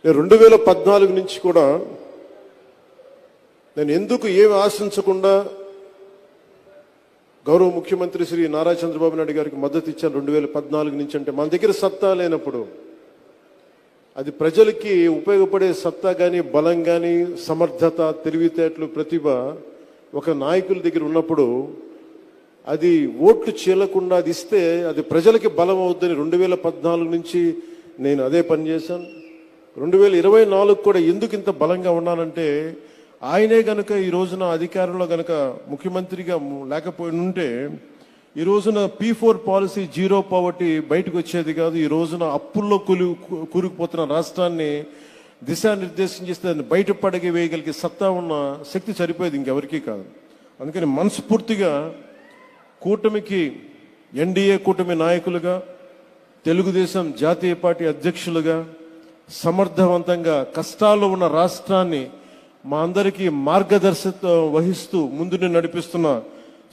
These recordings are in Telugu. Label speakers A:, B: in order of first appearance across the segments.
A: నేను 2014 నుంచి కూడా నేను ఎందుకు ఏమి ఆశించకుండా గౌరవ ముఖ్యమంత్రి శ్రీ నారా చంద్రబాబు నాయుడు గారికి మద్దతు ఇచ్చాను 2014 నుంచి. అంటే మన దగ్గర సత్తా లేనప్పుడు, అది ప్రజలకి ఉపయోగపడే సత్తా కానీ, బలం కానీ, సమర్థత, తెలివితేటలు, ప్రతిభ ఒక నాయకుల దగ్గర ఉన్నప్పుడు అది ఓట్లు చీలకుండా అది ఇస్తే అది ప్రజలకి బలం అవుద్దని 2014 నుంచి నేను అదే పని చేశాను. 2024 కూడా ఎందుకు ఇంత బలంగా ఉన్నానంటే, ఆయనే గనక ఈ రోజున అధికారంలో గనక ముఖ్యమంత్రిగా లేకపోయి ఉంటే ఈ రోజున P4 పాలసీ, జీరో పావర్టీ బయటకు వచ్చేది కాదు. ఈ రోజున అప్పుల్లో కూరుకుపోతున్న రాష్ట్రాన్ని దిశానిర్దేశం చేస్తే దాన్ని బయటపడగి వేయగలిగే సత్తా ఉన్న శక్తి సరిపోయేది ఇంకెవరికీ కాదు. అందుకని మనస్ఫూర్తిగా కూటమికి, ఎన్డీఏ కూటమి నాయకులుగా, తెలుగుదేశం జాతీయ పార్టీ అధ్యక్షులుగా సమర్థవంతంగా కష్టాల్లో ఉన్న రాష్ట్రాన్ని మా అందరికీ మార్గదర్శకత్వం వహిస్తూ ముందుని నడిపిస్తున్న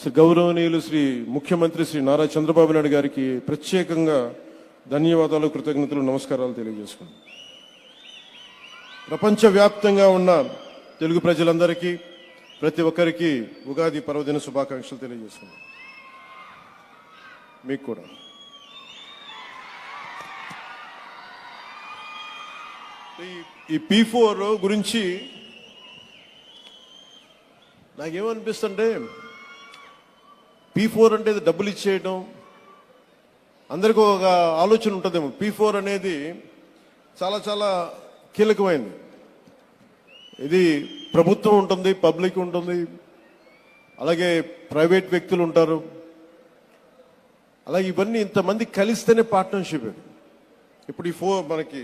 A: శ్రీ గౌరవనీయులు శ్రీ ముఖ్యమంత్రి శ్రీ నారా చంద్రబాబు నాయుడు గారికి ప్రత్యేకంగా ధన్యవాదాలు, కృతజ్ఞతలు, నమస్కారాలు తెలియజేసుకున్నాను. ప్రపంచవ్యాప్తంగా ఉన్న తెలుగు ప్రజలందరికీ, ప్రతి ఒక్కరికి ఉగాది పర్వదిన శుభాకాంక్షలు తెలియజేసుకున్నాను. మీకు కూడా. ఈ P4 గురించి నాకేమనిపిస్తుంటే, P4 అంటే డబ్బులు ఇచ్చేయడం, అందరికీ ఒక ఆలోచన ఉంటుందేమో. P4 అనేది చాలా చాలా కీలకమైనది. ఇది ప్రభుత్వం ఉంటుంది, పబ్లిక్ ఉంటుంది, అలాగే ప్రైవేట్ వ్యక్తులు ఉంటారు. అలాగే ఇవన్నీ ఇంతమంది కలిస్తేనే పార్ట్నర్షిప్. ఇప్పుడు ఈ మనకి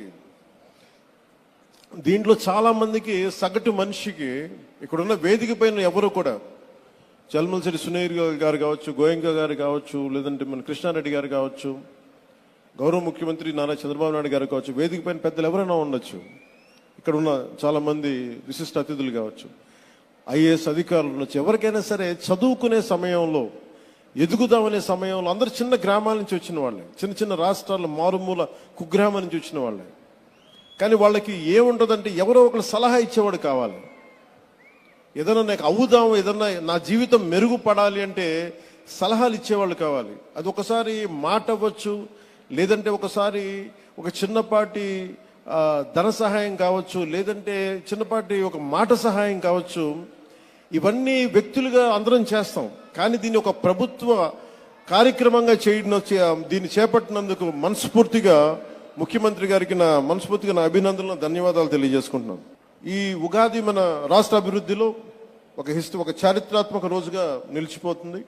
A: దీంట్లో చాలా మందికి, సగటు మనిషికి ఇక్కడున్న వేదిక పైన ఎవరు కూడా, చల్మలశెట్టి సునీల్ గారు కావచ్చు, గోయంక గారు కావచ్చు, లేదంటే మన కృష్ణారెడ్డి గారు కావచ్చు, గౌరవ ముఖ్యమంత్రి నారా చంద్రబాబు నాయుడు గారు కావచ్చు, వేదిక పైన పెద్దలు ఎవరైనా ఉండొచ్చు, ఇక్కడ ఉన్న చాలా మంది విశిష్ట అతిథులు కావచ్చు, ఐఏఎస్ అధికారులు ఉండొచ్చు, ఎవరికైనా సరే చదువుకునే సమయంలో, ఎదుగుదామనే సమయంలో అందరు చిన్న గ్రామాల నుంచి వచ్చిన వాళ్ళే, చిన్న చిన్న రాష్ట్రాల మారుమూల కుగ్రామం నుంచి వచ్చిన వాళ్ళే. కానీ వాళ్ళకి ఏముంటుందంటే ఎవరో ఒకరు సలహా ఇచ్చేవాడు కావాలి. ఏదైనా నాకు అవుదాం, ఏదన్నా నా జీవితం మెరుగుపడాలి అంటే సలహాలు ఇచ్చేవాళ్ళు కావాలి. అది ఒకసారి మాట అవ్వచ్చు, లేదంటే ఒకసారి ఒక చిన్నపాటి ధన సహాయం కావచ్చు, లేదంటే చిన్నపాటి ఒక మాట సహాయం కావచ్చు. ఇవన్నీ వ్యక్తులుగా అందరం చేస్తాం. కానీ దీన్ని ఒక ప్రభుత్వ కార్యక్రమంగా దీన్ని చేపట్టినందుకు మనస్ఫూర్తిగా ముఖ్యమంత్రి గారికి మనస్ఫూర్తిగా నా అభినందనలు, ధన్యవాదాలు తెలియజేసుకుంటున్నాను. ఈ ఉగాది మన రాష్ట్ర అభివృద్ధిలో ఒక చారిత్రాత్మక రోజుగా నిలిచిపోతుంది.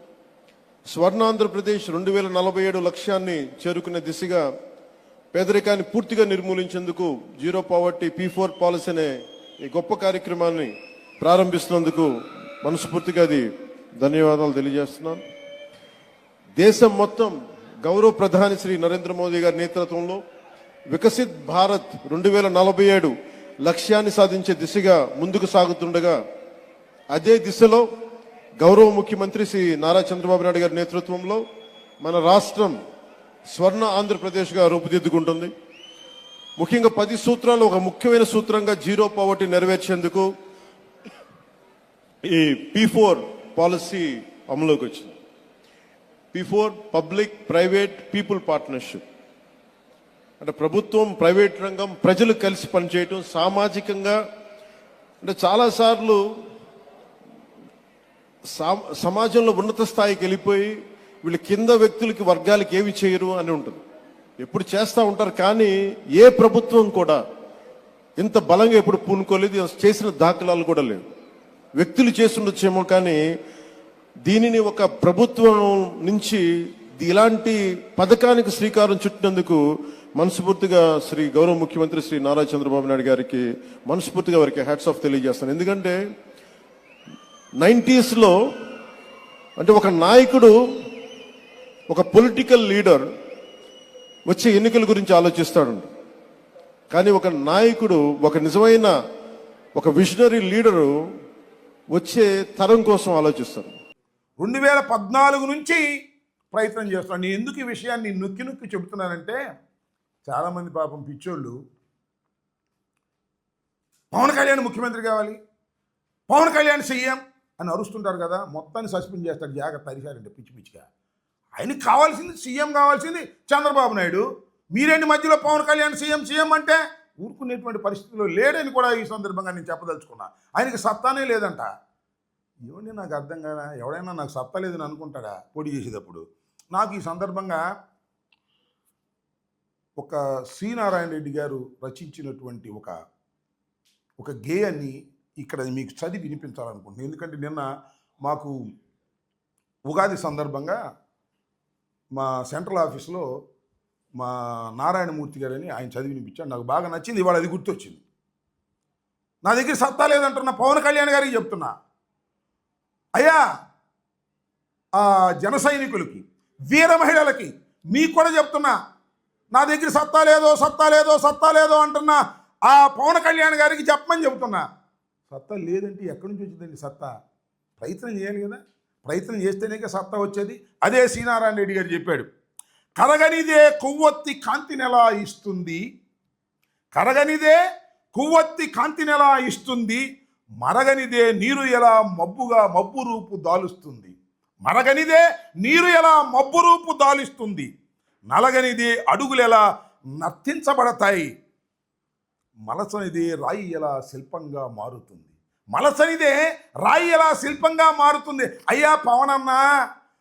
A: స్వర్ణాంధ్రప్రదేశ్ 2047 లక్ష్యాన్ని చేరుకునే దిశగా పేదరికాన్ని పూర్తిగా నిర్మూలించేందుకు జీరో పావర్టీ P4 పాలసీ అనే ఈ గొప్ప కార్యక్రమాన్ని ప్రారంభిస్తున్నందుకు మనస్ఫూర్తిగా ధన్యవాదాలు తెలియజేస్తున్నాను. దేశం మొత్తం గౌరవ ప్రధాని శ్రీ నరేంద్ర మోదీ గారి నేతృత్వంలో వికసిత్ భారత్ 2047 లక్ష్యాన్ని సాధించే దిశగా ముందుకు సాగుతుండగా, అదే దిశలో గౌరవ ముఖ్యమంత్రి శ్రీ నారా చంద్రబాబు నాయుడు గారి నేతృత్వంలో మన రాష్ట్రం స్వర్ణ ఆంధ్రప్రదేశ్గా రూపుదిద్దుకుంటుంది. ముఖ్యంగా 10 సూత్రాలు ఒక ముఖ్యమైన సూత్రంగా జీరో పావర్టీ నెరవేర్చేందుకు ఈ P4 పాలసీ అమలులోకి వచ్చింది. P4 public private people partnership అంటే ప్రభుత్వం, ప్రైవేట్ రంగం, ప్రజలు కలిసి పనిచేయటం, సామాజికంగా. అంటే చాలాసార్లు సమాజంలో ఉన్నత స్థాయికి వెళ్ళిపోయి వీళ్ళు కింద వ్యక్తులకి, వర్గాలకి ఏమి చేయరు అని ఉంటుంది. ఎప్పుడు చేస్తూ ఉంటారు, కానీ ఏ ప్రభుత్వం కూడా ఇంత బలంగా ఎప్పుడు పూనుకోలేదు, చేసిన దాఖలాలు కూడా లేవు. వ్యక్తులు చేస్తుండొచ్చేమో, కానీ దీనిని ఒక ప్రభుత్వం నుంచి ఇలాంటి పథకానికి శ్రీకారం చుట్టినందుకు మనస్ఫూర్తిగా శ్రీ గౌరవ ముఖ్యమంత్రి శ్రీ నారా చంద్రబాబు నాయుడు గారికి మనస్ఫూర్తిగా వారికి హ్యాట్స్ ఆఫ్ తెలియజేస్తాను. ఎందుకంటే 90s అంటే ఒక నాయకుడు, ఒక పొలిటికల్ లీడర్ వచ్చే ఎన్నికల గురించి ఆలోచిస్తాడు. కానీ ఒక నాయకుడు, ఒక నిజమైన ఒక విజనరీ లీడరు వచ్చే తరం కోసం ఆలోచిస్తారు.
B: 2014 నుంచి ప్రయత్నం చేస్తున్నాను. నేను ఎందుకు ఈ విషయాన్ని నొక్కి చెబుతున్నానంటే, చాలామంది పాపం పిచ్చోళ్ళు పవన్ కళ్యాణ్ ముఖ్యమంత్రి కావాలి, పవన్ కళ్యాణ్ సీఎం అని అరుస్తుంటారు కదా, మొత్తాన్ని సస్పెండ్ చేస్తాడు. జాగ్రత్త అరిశారంటే పిచ్చి పిచ్చిగా. ఆయనకి కావాల్సింది సీఎం, కావాల్సింది చంద్రబాబు నాయుడు. మీరేంటి మధ్యలో పవన్ కళ్యాణ్ సీఎం అంటే ఊరుకునేటువంటి పరిస్థితిలో లేడని కూడా ఈ సందర్భంగా నేను చెప్పదలుచుకున్నా. ఆయనకి సత్తానే లేదంట. ఏమండి నాకు అర్థం కాదా? ఎవడైనా నాకు సత్తా లేదని అనుకుంటాడా పోటీ చేసేటప్పుడు? నాకు ఈ సందర్భంగా ఒక సి నారాయణ రెడ్డి గారు రచించినటువంటి ఒక గేయాన్ని ఇక్కడ మీకు చదివి వినిపించాలనుకుంటున్నాను. ఎందుకంటే నిన్న మాకు ఉగాది సందర్భంగా మా సెంట్రల్ ఆఫీస్లో మా నారాయణమూర్తి గారని ఆయన చదివి వినిపించాడు. నాకు బాగా నచ్చింది. ఇవాళ అది గుర్తొచ్చింది. నా దగ్గర సత్తా లేదంటున్నా పవన్ కళ్యాణ్ గారికి చెప్తున్నా, అయ్యా ఆ జన సైనికులకి, వీర మహిళలకి మీకు కూడా చెప్తున్నా, నా దగ్గర సత్తా లేదో అంటున్నా ఆ పవన్ కళ్యాణ్ గారికి చెప్పమని చెబుతున్నా. సత్తా లేదంటే ఎక్కడి నుంచి వచ్చిందండి సత్తా? ప్రయత్నం చేయాలి కదా, ప్రయత్నం చేస్తేనే సత్తా వచ్చేది. అదే సి నారాయణ రెడ్డి గారు చెప్పాడు, కరగనిదే కొవ్వొత్తి కాంతినెలా ఇస్తుంది, కరగనిదే కొవ్వొత్తి కాంతినెలా ఇస్తుంది, మరగనిదే నీరు ఎలా మబ్బు రూపు దాలుస్తుంది, మరగనిదే నీరు ఎలా మబ్బు రూపు దాలుస్తుంది, నలగనిదే అడుగులెలా నర్తించబడతాయి, మలసనిదే రాయి ఎలా శిల్పంగా మారుతుంది, మలసనిదే రాయి ఎలా శిల్పంగా మారుతుంది. అయ్యా పవన్ అన్న,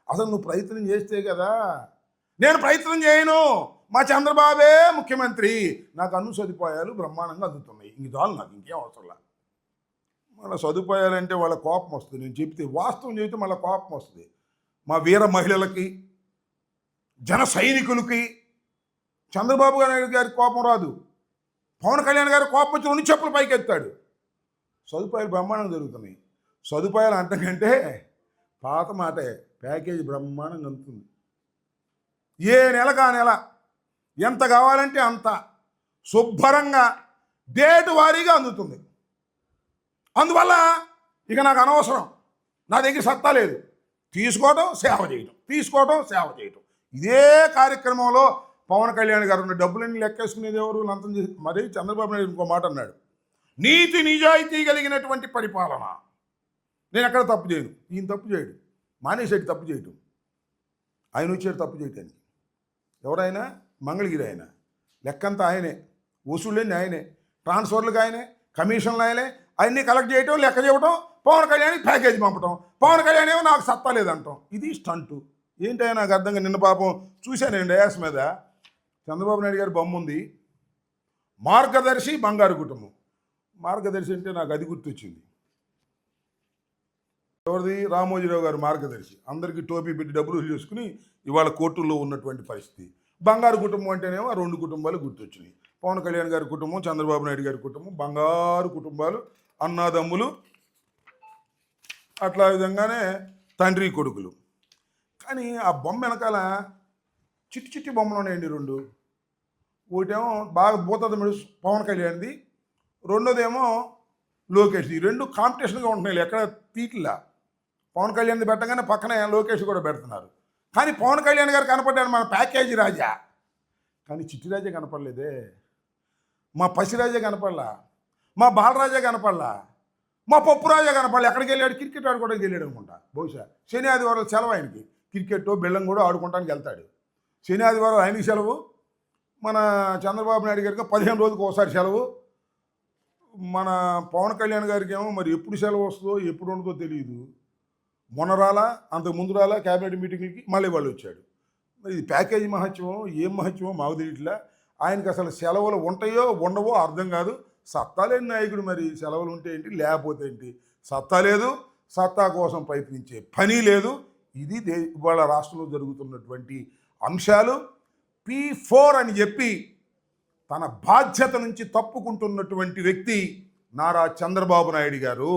B: అసలు నువ్వు ప్రయత్నం చేస్తే కదా. నేను ప్రయత్నం చేయను, మా చంద్రబాబే ముఖ్యమంత్రి, నాకు అన్ని సదుపాయాలు బ్రహ్మాండంగా అందుతున్నాయి, ఇంక చాలు, నాకు ఇంకేం అవసరంలా. మళ్ళీ సదుపాయాలంటే వాళ్ళ కోపం వస్తుంది. నేను చెప్తే వాస్తవం చెబితే మళ్ళీ కోపం వస్తుంది. మా వీర మహిళలకి, జన సైనికులకి చంద్రబాబు నాయుడు గారి కోపం రాదు. పవన్ కళ్యాణ్ గారి కోపం వచ్చి 2 చెప్పులు పైకి ఎత్తాడు. సదుపాయాలు బ్రహ్మాండంగా జరుగుతున్నాయి. సదుపాయాలు అంటకంటే పాత మాటే, ప్యాకేజీ బ్రహ్మాండంగా అందుతుంది. ఏ నెలకు ఆ నెల ఎంత కావాలంటే అంత శుభ్రంగా డేటు వారీగా అందుతుంది. అందువల్ల ఇక నాకు అనవసరం, నా దగ్గర సత్తా లేదు. తీసుకోవడం సేవ చేయటం. ఇదే కార్యక్రమంలో పవన్ కళ్యాణ్ గారు ఉన్న డబ్బులన్నీ లెక్కేసుకునేది ఎవరు? లంచం చేసి. మరి చంద్రబాబు నాయుడు ఇంకో మాట అన్నాడు, నీతి నిజాయితీ కలిగినటువంటి పరిపాలన. నేను ఎక్కడ తప్పు చేయను. ఈయన తప్పు చేయడు, మానేసేటి తప్పు చేయటం. ఆయన వచ్చాడు తప్పు చేయటానికి. ఎవరైనా మంగళగిరి ఆయన, లెక్కంతా ఆయనే, వసూళ్ళని ఆయనే, ట్రాన్స్ఫర్లకు ఆయనే, కమిషన్లు ఆయనే, అన్నీ కలెక్ట్ చేయటం, లెక్క చేయటం, పవన్ కళ్యాణ్కి ప్యాకేజీ పంపటం, పవన్ కళ్యాణ్ ఏమో నాకు సత్తా లేదంటాం. ఇది స్టంటు. ఏంటో నాకు అర్థంగా నిన్న పాపం చూశానండి డయాస్ మీద చంద్రబాబు నాయుడు గారి బొమ్మ ఉంది, మార్గదర్శి బంగారు కుటుంబం. మార్గదర్శి అంటే నాకు అది గుర్తొచ్చింది. ఎవరిది? రామోజీరావు గారు మార్గదర్శి. అందరికీ టోపీ పెట్టి డబ్బులు చేసుకుని ఇవాళ కోర్టుల్లో ఉన్నటువంటి పరిస్థితి. బంగారు కుటుంబం అంటేనేమో 2 కుటుంబాలు గుర్తొచ్చినాయి. పవన్ కళ్యాణ్ గారి కుటుంబం, చంద్రబాబు నాయుడు గారి కుటుంబం, బంగారు కుటుంబాలు, అన్నాదమ్ములు, అట్లా విధంగానే తండ్రి కొడుకులు. కానీ ఆ బొమ్మ వెనకాల చిట్టి బొమ్మలు ఉన్నాయండి 2. ఒకటేమో బాగా భూతది పవన్ కళ్యాణ్ది, రెండోదేమో లోకేష్ది. ఈ 2 కాంపిటీషన్గా ఉంటున్నాయి, ఎక్కడ తీట్లా. పవన్ కళ్యాణ్ది పెట్టగానే పక్కనే లోకేష్ కూడా పెడుతున్నారు. కానీ పవన్ కళ్యాణ్ గారు కనపడ్డాడు మన ప్యాకేజీ రాజా, కానీ చిట్టి రాజా కనపడలేదే, మా పసిరాజా కనపడలా, మా బాలరాజా కనపడలా, మా పప్పు రాజా కనపడలే. ఎక్కడికి వెళ్ళాడు? క్రికెట్ ఆడుకోవడానికి వెళ్ళాడు అనుకుంటా. బహుశా శని ఆదివారం సెలవు ఆయనకి, క్రికెట్ బెల్లం కూడా ఆడుకోవడానికి వెళ్తాడు. శని ఆదివారం ఆయనకి సెలవు, మన చంద్రబాబు నాయుడు గారికి 15 రోజులకు ఒకసారి సెలవు, మన పవన్ కళ్యాణ్ గారికి ఏమో మరి ఎప్పుడు సెలవు వస్తుందో ఎప్పుడు ఉండదో తెలియదు. మొన్న రాలా, అంతకు ముందు రాలా క్యాబినెట్ మీటింగ్లకి, మళ్ళీ వాళ్ళు వచ్చాడు. మరి ఇది ప్యాకేజీ మహత్యమో ఏం మహత్యమో మాకు తెలియట్లా. ఆయనకి అసలు సెలవులు ఉంటాయో ఉండవో అర్థం కాదు. సత్తా లేని నాయకుడు, మరి సెలవులు ఉంటే ఏంటి, లేకపోతే ఏంటి? సత్తా లేదు, సత్తా కోసం ప్రయత్నించే పని లేదు. ఇది ఇవాళ రాష్ట్రంలో జరుగుతున్నటువంటి అంశాలు. P4 అని చెప్పి తన బాధ్యత నుంచి తప్పుకుంటున్నటువంటి వ్యక్తి నారా చంద్రబాబు నాయుడు గారు.